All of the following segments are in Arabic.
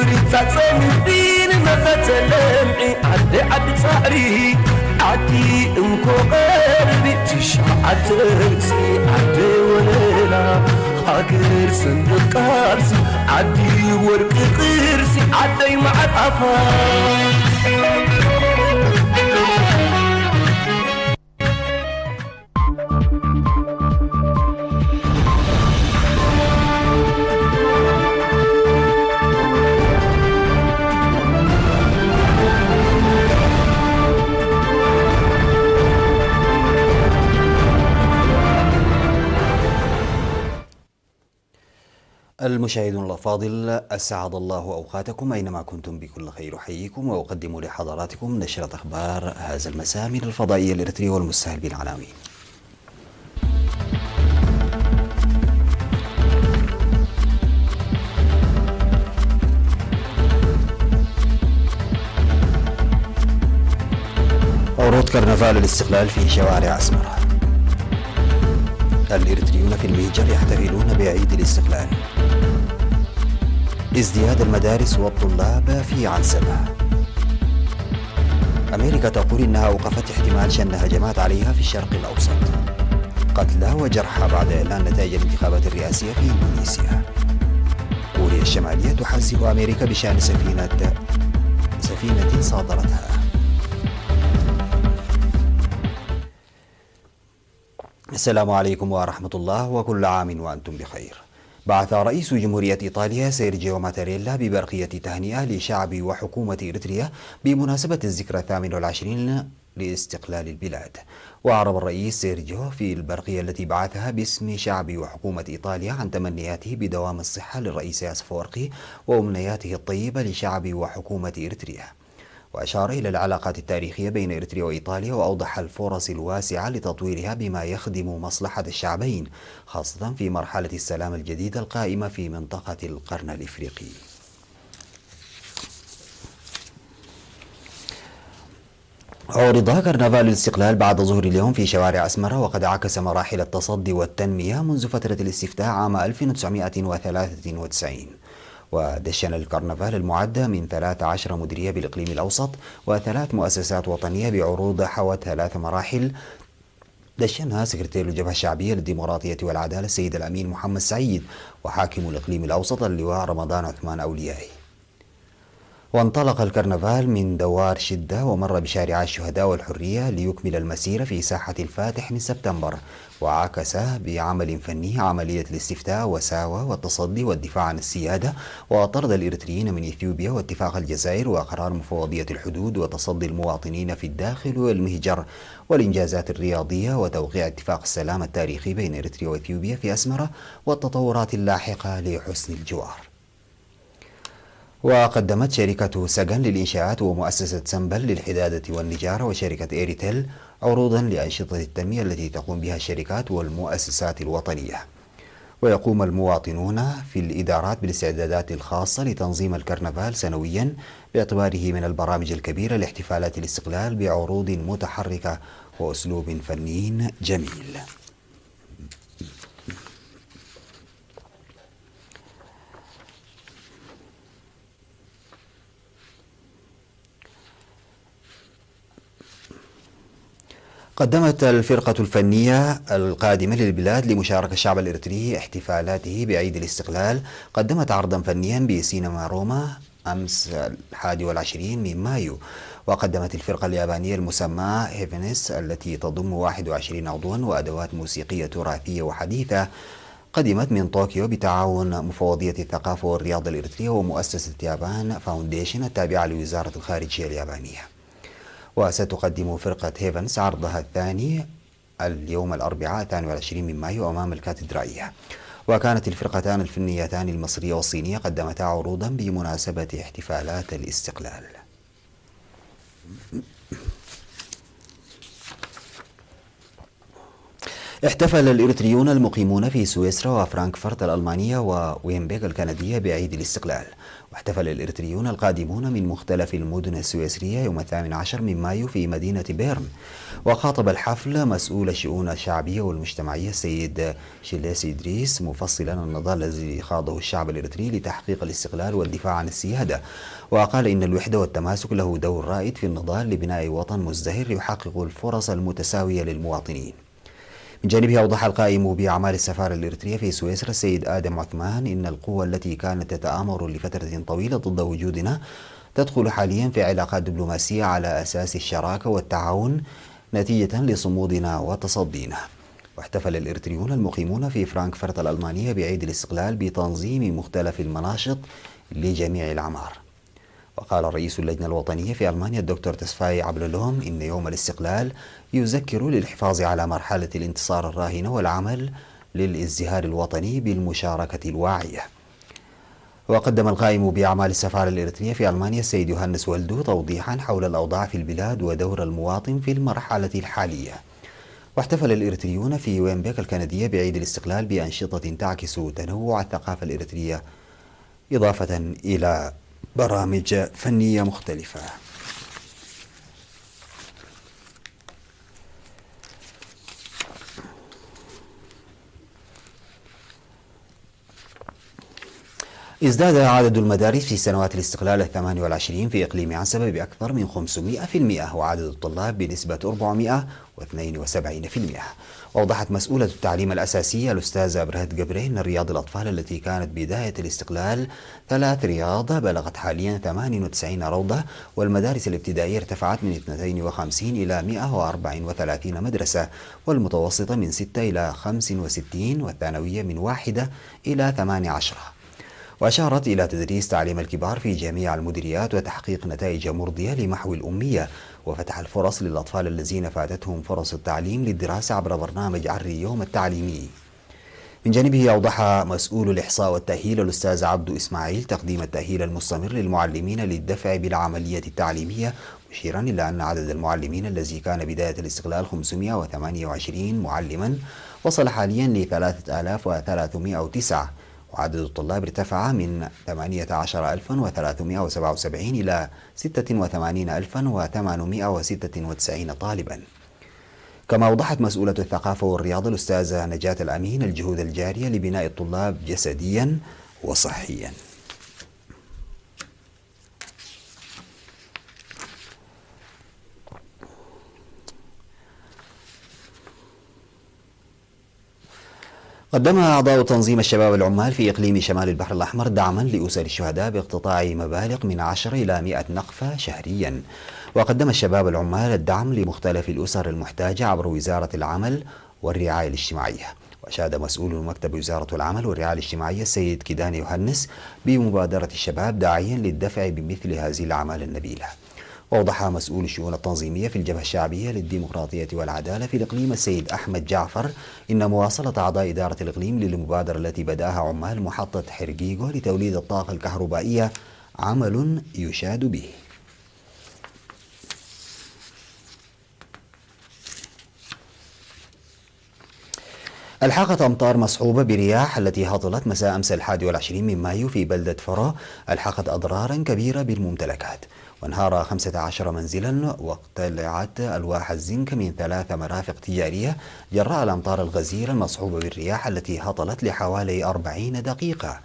فريد فين ما فتلمعي عدي عدي صعري عدي انكو قلبي تشعت رسي عدي وليلا هاجر صندوق قرسي عدي ورق قرسي عدي مع العفا المشاهدون الأفاضل، أسعد الله أوقاتكم أينما كنتم بكل خير. أحييكم وأقدم لحضراتكم نشرة أخبار هذا المساء من الفضائية الإريترية والمستهل بالعناوين. عروض كرنفال الاستقلال في شوارع أسمرة. الإريتريون في المهجر يحتفلون بعيد الاستقلال. ازدياد المدارس والطلاب في عنسبة. أمريكا تقول إنها أوقفت احتمال شن هجمات عليها في الشرق الأوسط. قتلى وجرحى بعد إعلان نتائج الانتخابات الرئاسية في إندونيسيا. كوريا الشمالية تحذر أمريكا بشأن سفينة صادرتها. السلام عليكم ورحمة الله وكل عام وأنتم بخير. بعث رئيس جمهورية إيطاليا سيرجيو ماتاريلا ببرقية تهنئة لشعب وحكومة إريتريا بمناسبة الذكرى 28 لاستقلال البلاد. وأعرب الرئيس سيرجيو في البرقية التي بعثها باسم شعب وحكومة إيطاليا عن تمنياته بدوام الصحة للرئيس أفورقي وأمنياته الطيبة لشعب وحكومة إريتريا. وأشار إلى العلاقات التاريخية بين إريتريا وإيطاليا وأوضح الفرص الواسعة لتطويرها بما يخدم مصلحة الشعبين، خاصة في مرحلة السلام الجديدة القائمة في منطقة القرن الإفريقي. عرض كرنفال الاستقلال بعد ظهر اليوم في شوارع أسمرة، وقد عكس مراحل التصدي والتنمية منذ فترة الاستفتاء عام 1993. ودشن الكرنفال المعد من 13 مديرية بالإقليم الأوسط و3 مؤسسات وطنية بعروض حوت 3 مراحل دشنها سكرتير الجبهة الشعبية للديمقراطية والعدالة السيد الأمين محمد سعيد، وحاكم الإقليم الأوسط اللواء رمضان عثمان أوليائي. وانطلق الكرنفال من دوار شدة ومر بشارع الشهداء والحرية ليكمل المسير في ساحة الفاتح من سبتمبر، وعكس بعمل فني عملية الاستفتاء وساوى والتصدي والدفاع عن السيادة وطرد الإريتريين من إثيوبيا واتفاق الجزائر وقرار مفوضية الحدود وتصدي المواطنين في الداخل والمهجر والإنجازات الرياضية وتوقيع اتفاق السلام التاريخي بين إريتريا وإثيوبيا في أسمرة والتطورات اللاحقة لحسن الجوار. وقدمت شركة سجن للإنشاءات ومؤسسة سنبل للحدادة والنجارة وشركة إيريتيل عروضا لأنشطة التنمية التي تقوم بها الشركات والمؤسسات الوطنية. ويقوم المواطنون في الإدارات بالاستعدادات الخاصة لتنظيم الكرنفال سنويا باعتباره من البرامج الكبيرة لاحتفالات الاستقلال بعروض متحركة وأسلوب فني جميل. قدمت الفرقة الفنية القادمة للبلاد لمشاركة الشعب الإريتري احتفالاته بعيد الاستقلال قدمت عرضا فنيا بسينما روما أمس 21 من مايو. وقدمت الفرقة اليابانية المسماة هيفنس التي تضم 21 عضوا وأدوات موسيقية تراثية وحديثة قدمت من طوكيو بتعاون مفوضية الثقافة والرياضة الإريترية ومؤسسة يابان فاونديشن التابعة لوزارة الخارجية اليابانية. وستقدم فرقة هيفنس عرضها الثاني اليوم الأربعاء 22 من مايو أمام الكاتدرائية. وكانت الفرقتان الفنيتان المصرية والصينية قدمتا عروضا بمناسبة احتفالات الاستقلال. احتفل الإريتريون المقيمون في سويسرا وفرانكفورت الألمانية ووينبيغ الكندية بعيد الاستقلال. واحتفل الإريتريون القادمون من مختلف المدن السويسرية يوم 18 من مايو في مدينة بيرن. وخاطب الحفل مسؤول الشؤون الشعبية والمجتمعية السيد شيليسي إدريس مفصلا النضال الذي خاضه الشعب الإريتري لتحقيق الاستقلال والدفاع عن السيادة، وقال إن الوحدة والتماسك له دور رائد في النضال لبناء وطن مزدهر يحقق الفرص المتساوية للمواطنين. من جانبه أوضح القائم بأعمال السفارة الإريترية في سويسرا السيد آدم عثمان إن القوى التي كانت تتآمر لفترة طويلة ضد وجودنا تدخل حاليا في علاقات دبلوماسية على أساس الشراكة والتعاون نتيجة لصمودنا وتصدينا. واحتفل الإريتريون المقيمون في فرانكفورت الألمانية بعيد الاستقلال بتنظيم مختلف المناشط لجميع الأعمار. وقال رئيس اللجنة الوطنية في ألمانيا الدكتور تسفاي عبللوم إن يوم الاستقلال يذكر للحفاظ على مرحلة الانتصار الراهنة والعمل للازدهار الوطني بالمشاركة الواعية. وقدم القائم بأعمال السفارة الإريترية في ألمانيا السيد يوهانس والدو توضيحا حول الأوضاع في البلاد ودور المواطن في المرحلة الحالية. واحتفل الإريتريون في وينبيك الكندية بعيد الاستقلال بأنشطة تعكس تنوع الثقافة الإريترية إضافة إلى برامج فنية مختلفة. ازداد عدد المدارس في سنوات الاستقلال 28 في إقليم عنسبة بأكثر من 500%، وعدد الطلاب بنسبة 472%. وأوضحت مسؤولة التعليم الأساسي الأستاذة برهت جبره أن رياض الأطفال التي كانت بداية الاستقلال 3 رياض بلغت حاليا 98 روضة، والمدارس الابتدائية ارتفعت من 52 إلى 134 مدرسة، والمتوسطة من 6 إلى 65، والثانوية من 1 إلى 18. وأشارت إلى تدريس تعليم الكبار في جميع المديريات وتحقيق نتائج مرضية لمحو الأمية وفتح الفرص للأطفال الذين فاتتهم فرص التعليم للدراسة عبر برنامج عري يوم التعليمي. من جانبه أوضح مسؤول الإحصاء والتأهيل الأستاذ عبد إسماعيل تقديم التأهيل المستمر للمعلمين للدفع بالعملية التعليمية، مشيرا إلى أن عدد المعلمين الذي كان بداية الاستقلال 528 معلما وصل حاليا ل 3309، وعدد الطلاب ارتفع من 18377 إلى 86896 طالبا. كما أوضحت مسؤولة الثقافة والرياضة الأستاذة نجاة الأمين الجهود الجارية لبناء الطلاب جسديا وصحيا. قدم أعضاء تنظيم الشباب العمال في إقليم شمال البحر الأحمر دعما لأسر الشهداء باقتطاع مبالغ من 10 إلى 100 نقفة شهريا. وقدم الشباب العمال الدعم لمختلف الأسر المحتاجة عبر وزارة العمل والرعاية الاجتماعية. وأشاد مسؤول مكتب وزارة العمل والرعاية الاجتماعية السيد كيدان يوهانس بمبادرة الشباب داعيا للدفع بمثل هذه الأعمال النبيلة. وأوضح مسؤول الشؤون التنظيمية في الجبهة الشعبية للديمقراطية والعدالة في الإقليم السيد أحمد جعفر إن مواصلة أعضاء إدارة الإقليم للمبادرة التي بدأها عمال محطة حرقيقو لتوليد الطاقة الكهربائية عمل يشاد به. ألحقت أمطار مصحوبة برياح التي هطلت مساء أمس 21 من مايو في بلدة فرو ألحقت أضرارا كبيرة بالممتلكات، وانهار 15 منزلا، واقتلعت ألواح الزنك من 3 مرافق تجارية جراء الأمطار الغزيرة المصحوبة بالرياح التي هطلت لحوالي 40 دقيقة.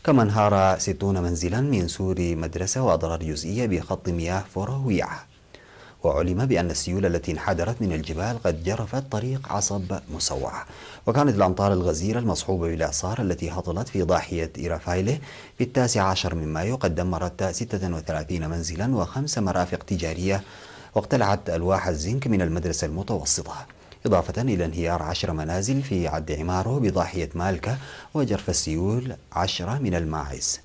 كما انهار 60 منزلا من سور مدرسة وأضرار جزئية بخط مياه فرو ويعة. وعلم بأن السيول التي انحدرت من الجبال قد جرفت طريق عصب مسوع. وكانت الأمطار الغزيرة المصحوبة بالإعصار التي هطلت في ضاحية إيرافايله في 19 من مايو قد دمرت 36 منزلا و5 مرافق تجارية، واقتلعت ألواح الزنك من المدرسة المتوسطة، إضافة إلى انهيار 10 منازل في عد عمارو بضاحية مالكا، وجرف السيول 10 من الماعز.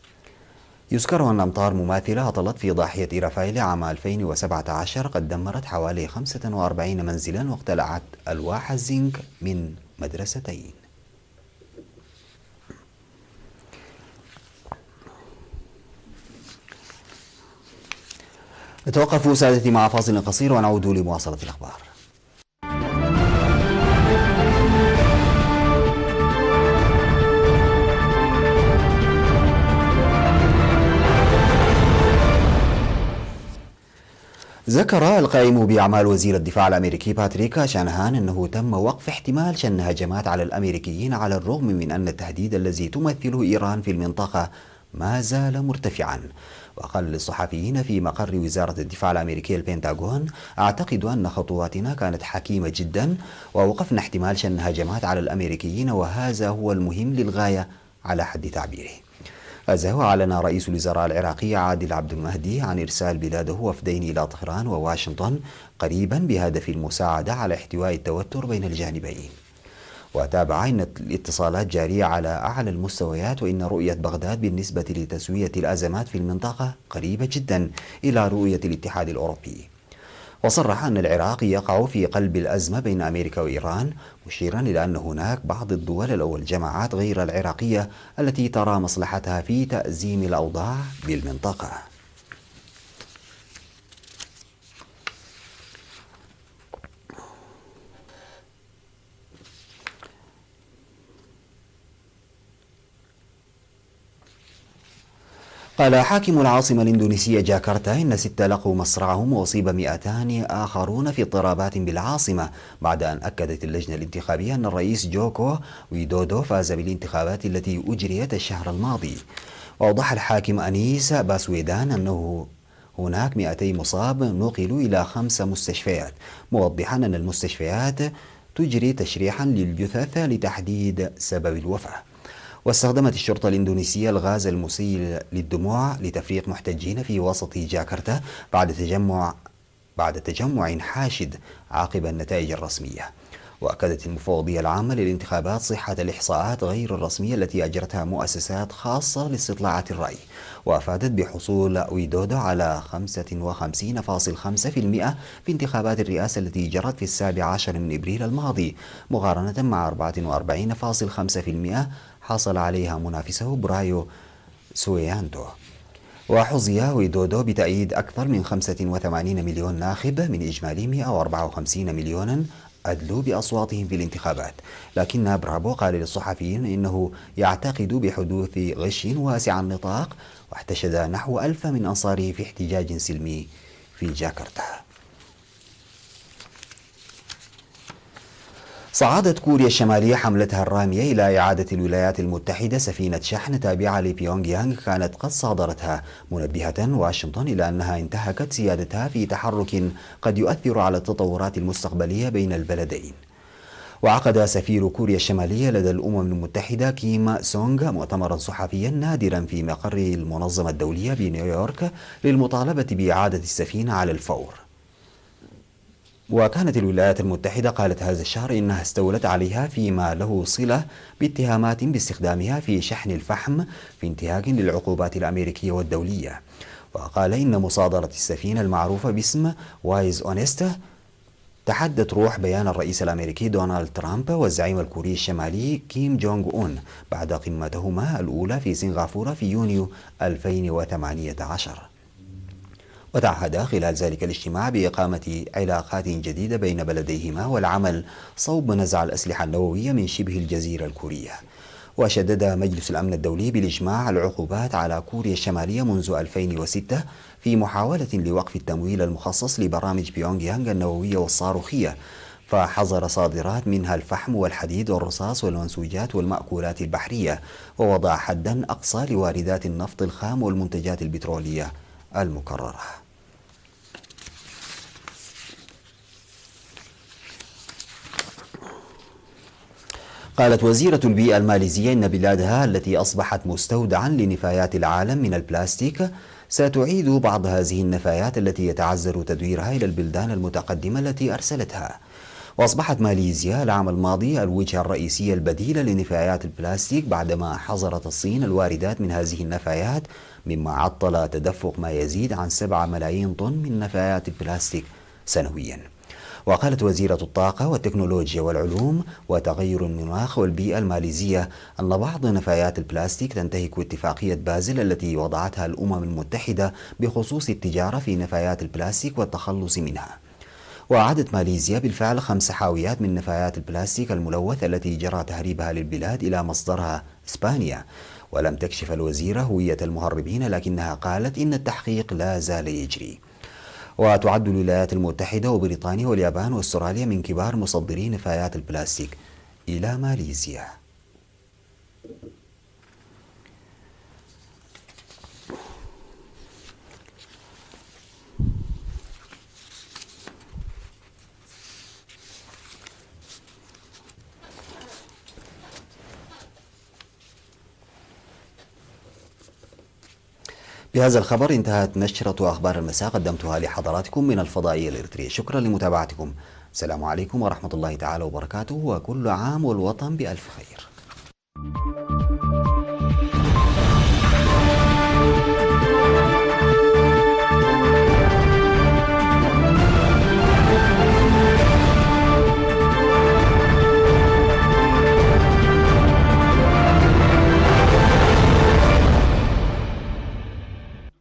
يذكر أن أمطار مماثلة هطلت في ضاحية إيرافايل عام 2017 قد دمرت حوالي 45 منزلا واقتلعت ألواح الزنك من مدرستين. نتوقف سادتي مع فاصل قصير ونعود لمواصلة الأخبار. ذكر القائم بأعمال وزير الدفاع الأمريكي باتريك شانهان أنه تم وقف احتمال شن هجمات على الأمريكيين على الرغم من أن التهديد الذي تمثله إيران في المنطقة ما زال مرتفعا. وقال للصحفيين في مقر وزارة الدفاع الأمريكية البنتاغون: أعتقد أن خطواتنا كانت حكيمة جدا ووقفنا احتمال شن هجمات على الأمريكيين، وهذا هو المهم للغاية على حد تعبيره. هذا وأعلن رئيس الوزراء العراقي عادل عبد المهدي عن إرسال بلاده وفدين إلى طهران وواشنطن قريبا بهدف المساعدة على احتواء التوتر بين الجانبين. وتابع أن الاتصالات جارية على أعلى المستويات، وإن رؤية بغداد بالنسبة لتسوية الأزمات في المنطقة قريبة جدا إلى رؤية الاتحاد الأوروبي. وصرح أن العراق يقع في قلب الأزمة بين أمريكا وإيران، مشيرا إلى أن هناك بعض الدول أو الجماعات غير العراقية التي ترى مصلحتها في تأزيم الأوضاع بالمنطقة. قال حاكم العاصمة الإندونيسية جاكرتا إن 6 لقوا مصرعهم وأصيب 200 آخرون في اضطرابات بالعاصمة، بعد أن أكدت اللجنة الانتخابية أن الرئيس جوكو ويدودو فاز بالانتخابات التي أجريت الشهر الماضي. وأوضح الحاكم أنيس باسويدان أنه هناك 200 مصاب نقلوا إلى 5 مستشفيات، موضحا أن المستشفيات تجري تشريحا للجثث لتحديد سبب الوفاة. واستخدمت الشرطة الإندونيسية الغاز المسيل للدموع لتفريق محتجين في وسط جاكرتا بعد تجمع حاشد عقب النتائج الرسمية. وأكدت المفوضية العامة للانتخابات صحة الإحصاءات غير الرسمية التي أجرتها مؤسسات خاصة لاستطلاعات الرأي، وأفادت بحصول ويدودو على 55.5% في انتخابات الرئاسة التي جرت في 17 من إبريل الماضي، مقارنة مع 44.5% حصل عليها منافسه برايو سويانتو. وحظي ويدودو بتأييد أكثر من 85 مليون ناخب من إجمالي 154 مليونا أدلوا بأصواتهم في الانتخابات، لكن برافو قال للصحفيين إنه يعتقد بحدوث غش واسع النطاق، واحتشد نحو 1000 من أنصاره في احتجاج سلمي في جاكرتا. صعدت كوريا الشمالية حملتها الرامية إلى إعادة الولايات المتحدة سفينة شحن تابعة لبيونغ يانغ كانت قد صادرتها، منبهة واشنطن إلى أنها انتهكت سيادتها في تحرك قد يؤثر على التطورات المستقبلية بين البلدين. وعقد سفير كوريا الشمالية لدى الأمم المتحدة كيم سونغ مؤتمرا صحفيا نادرا في مقر المنظمة الدولية بنيويورك للمطالبة بإعادة السفينة على الفور. وكانت الولايات المتحدة قالت هذا الشهر إنها استولت عليها فيما له صلة باتهامات باستخدامها في شحن الفحم في انتهاك للعقوبات الأمريكية والدولية. وقال إن مصادرة السفينة المعروفة باسم وايز أونست تحدت روح بيان الرئيس الأمريكي دونالد ترامب والزعيم الكوري الشمالي كيم جونغ أون بعد قمتهما الأولى في سنغافورة في يونيو 2018. وتعهدا خلال ذلك الاجتماع بإقامة علاقات جديدة بين بلديهما والعمل صوب نزع الأسلحة النووية من شبه الجزيرة الكورية. وشدد مجلس الأمن الدولي بالإجماع العقوبات على كوريا الشمالية منذ 2006 في محاولة لوقف التمويل المخصص لبرامج بيونغ يانغ النووية والصاروخية، فحظر صادرات منها الفحم والحديد والرصاص والمنسوجات والمأكولات البحرية، ووضع حدا أقصى لواردات النفط الخام والمنتجات البترولية المكررة. قالت وزيرة البيئة الماليزية إن بلادها التي أصبحت مستودعا لنفايات العالم من البلاستيك ستعيد بعض هذه النفايات التي يتعذر تدويرها إلى البلدان المتقدمة التي أرسلتها. وأصبحت ماليزيا العام الماضي الوجهة الرئيسية البديلة لنفايات البلاستيك بعدما حظرت الصين الواردات من هذه النفايات، مما عطل تدفق ما يزيد عن 7 ملايين طن من نفايات البلاستيك سنويا. وقالت وزيرة الطاقة والتكنولوجيا والعلوم وتغير المناخ والبيئة الماليزية أن بعض نفايات البلاستيك تنتهك اتفاقية بازل التي وضعتها الأمم المتحدة بخصوص التجارة في نفايات البلاستيك والتخلص منها. وأعادت ماليزيا بالفعل 5 حاويات من نفايات البلاستيك الملوث التي جرى تهريبها للبلاد إلى مصدرها إسبانيا. ولم تكشف الوزيرة هوية المهربين، لكنها قالت إن التحقيق لا زال يجري. وتعد الولايات المتحدة وبريطانيا واليابان واستراليا من كبار مصدري نفايات البلاستيك إلى ماليزيا. بهذا الخبر انتهت نشرة أخبار المساء، قدمتها لحضراتكم من الفضائية الإريترية. شكرا لمتابعتكم. السلام عليكم ورحمة الله تعالى وبركاته، وكل عام والوطن بألف خير.